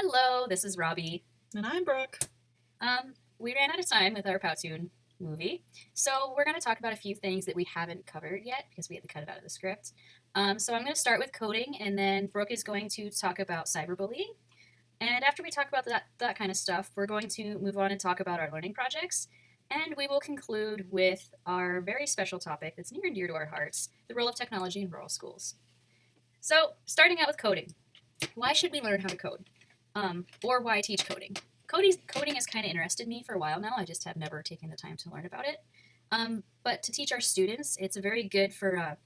Hello, this is Robbie. And I'm Brooke. We ran out of time with our Powtoon movie, so we're going to talk about a few things that we haven't covered yet because we had to cut it out of the script. So I'm going to start with coding, and then Brooke is going to talk about cyberbullying. And after we talk about that kind of stuff, we're going to move on and talk about our learning projects. And we will conclude with our very special topic that's near and dear to our hearts, the role of technology in rural schools. So, starting out with coding. Why should we learn how to code? Or why teach coding? Coding has kind of interested me for a while now. I just have never taken the time to learn about it. But to teach our students, it's very good for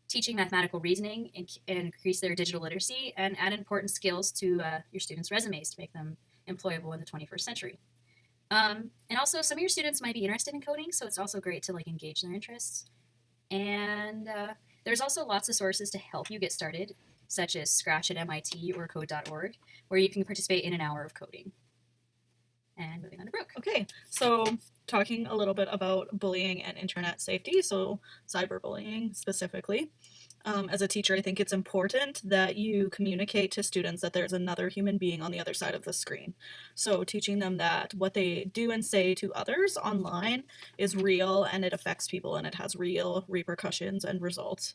teaching mathematical reasoning and increase their digital literacy and add important skills to your students' resumes to make them employable in the 21st century. And also, some of your students might be interested in coding, so it's also great to engage their interests. And there's also lots of sources to help you get started, such as Scratch at MIT or Code.org, where you can participate in an hour of coding. And moving on to Brooke. Okay, so talking a little bit about bullying and internet safety, so cyberbullying specifically. As a teacher, I think it's important that you communicate to students that there's another human being on the other side of the screen. So teaching them that what they do and say to others online is real and it affects people and it has real repercussions and results.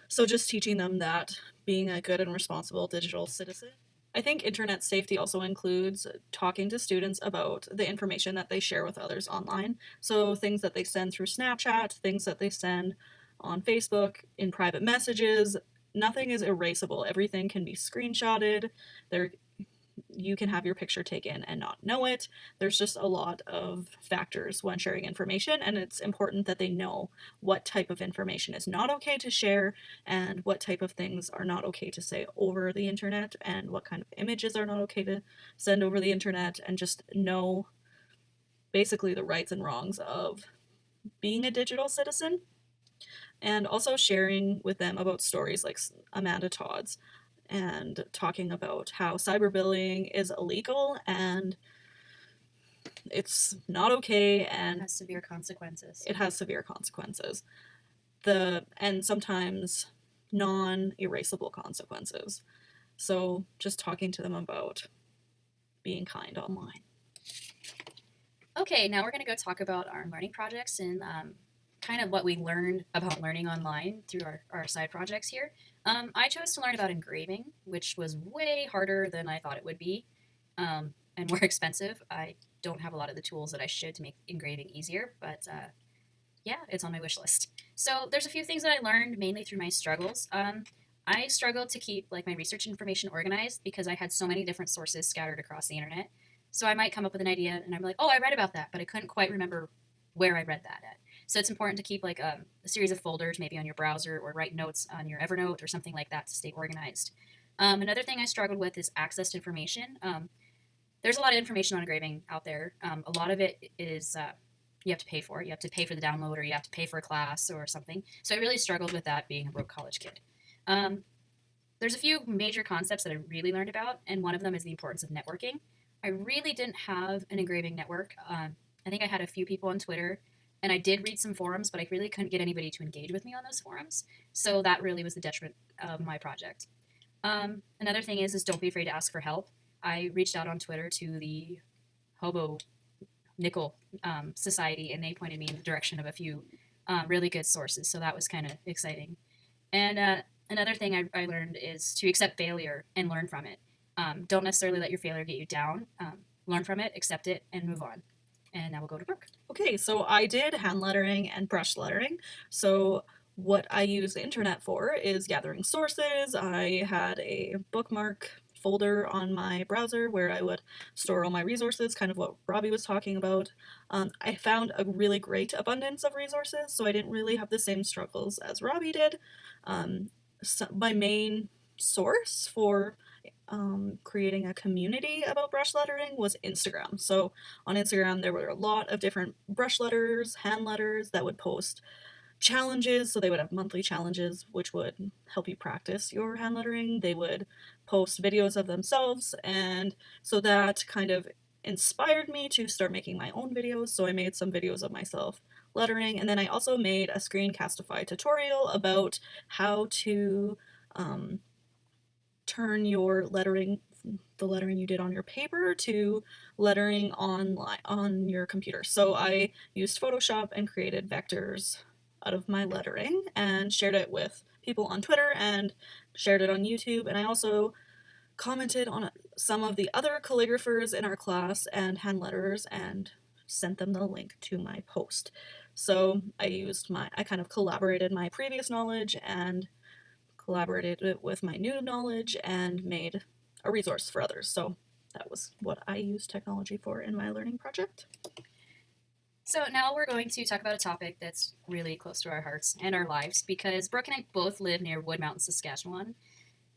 So just teaching them that being a good and responsible digital citizen. I think internet safety also includes talking to students about the information that they share with others online. So things that they send through Snapchat, things that they send on Facebook, in private messages, nothing is erasable. Everything can be screenshotted. There you can have your picture taken and not know it. There's just a lot of factors when sharing information, and it's important that they know what type of information is not okay to share and what type of things are not okay to say over the internet and what kind of images are not okay to send over the internet, and just know basically the rights and wrongs of being a digital citizen. And also sharing with them about stories like Amanda Todd's and talking about how cyberbullying is illegal and it's not okay and Has severe consequences. it has severe consequences. And sometimes non-erasable consequences. So just talking to them about being kind online. Okay, now we're going to go talk about our learning projects and kind of what we learned about learning online through our side projects here. I chose to learn about engraving, which was way harder than I thought it would be and more expensive. I don't have a lot of the tools that I should to make engraving easier, but yeah, it's on my wish list. So there's a few things that I learned mainly through my struggles. I struggled to keep my research information organized because I had so many different sources scattered across the internet. So I might come up with an idea and I'm like, oh, I read about that, but I couldn't quite remember where I read that at. So it's important to keep a series of folders maybe on your browser or write notes on your Evernote or something like that to stay organized. Another thing I struggled with is access to information. There's a lot of information on engraving out there. A lot of it is you have to pay for it. You have to pay for the download or you have to pay for a class or something. So I really struggled with that being a broke college kid. Um, there's a few major concepts that I really learned about, and one of them is the importance of networking. I really didn't have an engraving network. I think I had a few people on Twitter, and I did read some forums, but I really couldn't get anybody to engage with me on those forums. So that really was the detriment of my project. Another thing is don't be afraid to ask for help. I reached out on Twitter to the Hobo Nickel Society, and they pointed me in the direction of a few really good sources. So that was kind of exciting. And another thing I learned is to accept failure and learn from it. Don't necessarily let your failure get you down. Learn from it, accept it, and move on. And now we'll go to Brooke. Okay, so I did hand lettering and brush lettering. So what I use the internet for is gathering sources. I had a bookmark folder on my browser where I would store all my resources, kind of what Robbie was talking about. I found a really great abundance of resources, so I didn't really have the same struggles as Robbie did. So my main source for creating a community about brush lettering was Instagram. So on Instagram, there were a lot of different brush letters, hand letters that would post challenges. So they would have monthly challenges, which would help you practice your hand lettering. They would post videos of themselves. And so that kind of inspired me to start making my own videos. So I made some videos of myself lettering. And then I also made a Screencastify tutorial about how to turn your lettering, the lettering you did on your paper, to lettering online on your computer. So I used Photoshop and created vectors out of my lettering and shared it with people on Twitter and shared it on YouTube. And I also commented on some of the other calligraphers in our class and hand letterers and sent them the link to my post. So I kind of collaborated my previous knowledge and collaborated it with my new knowledge and made a resource for others. So that was what I used technology for in my learning project. So now we're going to talk about a topic that's really close to our hearts and our lives, because Brooke and I both live near Wood Mountain, Saskatchewan,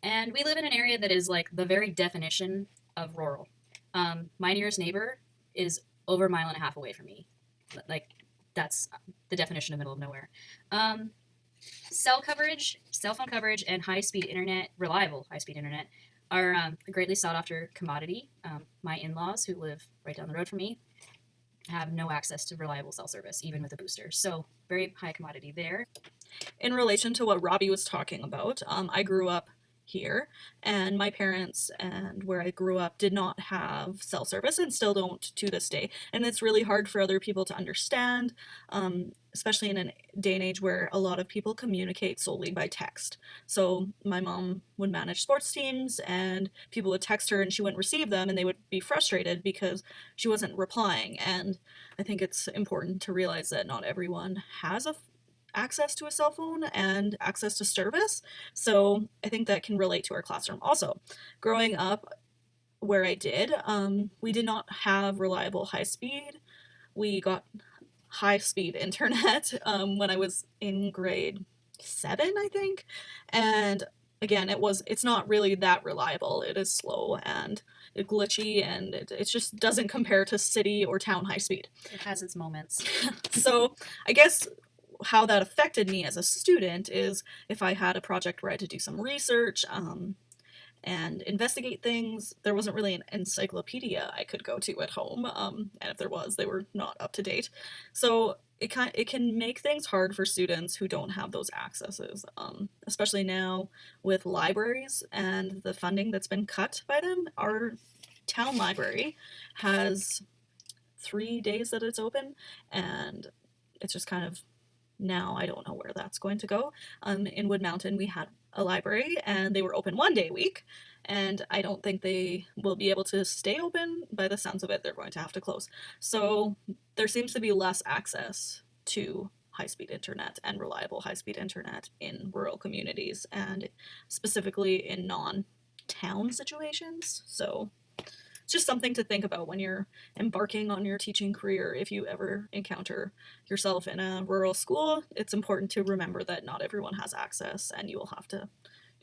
and we live in an area that is like the very definition of rural. My nearest neighbor is over a mile and a half away from me. Like, that's the definition of middle of nowhere. Cell phone coverage, and high-speed internet, reliable high-speed internet, are a greatly sought-after commodity. My in-laws, who live right down the road from me, have no access to reliable cell service, even with a booster. So very high commodity there. In relation to what Robbie was talking about, I grew up here, and my parents and where I grew up did not have cell service and still don't to this day. And it's really hard for other people to understand, especially in a day and age where a lot of people communicate solely by text. So my mom would manage sports teams, and people would text her and she wouldn't receive them, and they would be frustrated because she wasn't replying. And I think it's important to realize that not everyone has access to a cell phone and access to service. So I think that can relate to our classroom. Also, growing up where I did, we did not have reliable high speed. We got high speed internet when I was in grade 7, I think. And again, it's not really that reliable. It is slow and glitchy, and it just doesn't compare to city or town high speed. It has its moments. So I guess how that affected me as a student is if I had a project where I had to do some research and investigate things, there wasn't really an encyclopedia I could go to at home, and if there was, they were not up to date. So it can make things hard for students who don't have those accesses, especially now with libraries and the funding that's been cut by them. Our town library has 3 days that it's open, and it's just kind of, now I don't know where that's going to go. In Wood Mountain, we had a library and they were open 1 day a week, and I don't think they will be able to stay open. By the sounds of it, they're going to have to close. So there seems to be less access to high-speed internet and reliable high-speed internet in rural communities, and specifically in non-town situations. So it's just something to think about when you're embarking on your teaching career. If you ever encounter yourself in a rural school, it's important to remember that not everyone has access, and you will have to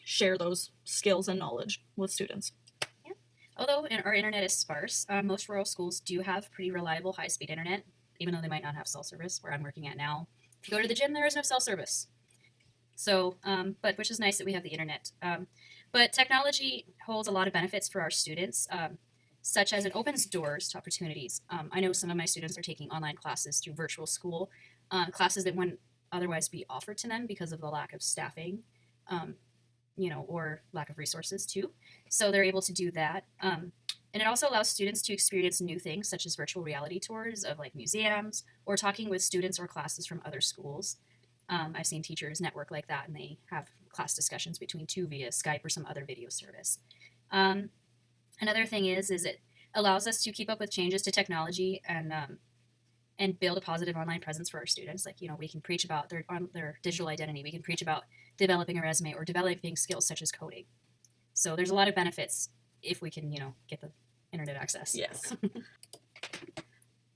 share those skills and knowledge with students. Yeah. Although our internet is sparse, most rural schools do have pretty reliable high-speed internet, even though they might not have cell service. Where I'm working at now, if you go to the gym, there is no cell service. So, but which is nice that we have the internet. But technology holds a lot of benefits for our students, such as it opens doors to opportunities. I know some of my students are taking online classes through virtual school, classes that wouldn't otherwise be offered to them because of the lack of staffing, or lack of resources too. So they're able to do that. And it also allows students to experience new things, such as virtual reality tours of like museums, or talking with students or classes from other schools. I've seen teachers network like that, and they have class discussions between two via Skype or some other video service. Another thing is it allows us to keep up with changes to technology and build a positive online presence for our students. Like, we can preach about their digital identity. We can preach about developing a resume or developing skills such as coding. So there's a lot of benefits if we can, get the internet access. Yes.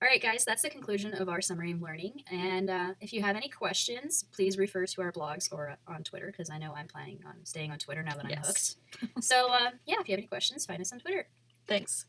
All right, guys, that's the conclusion of our summary of learning. And if you have any questions, please refer to our blogs or on Twitter, because I know I'm planning on staying on Twitter now that I'm hooked. So, if you have any questions, find us on Twitter. Thanks.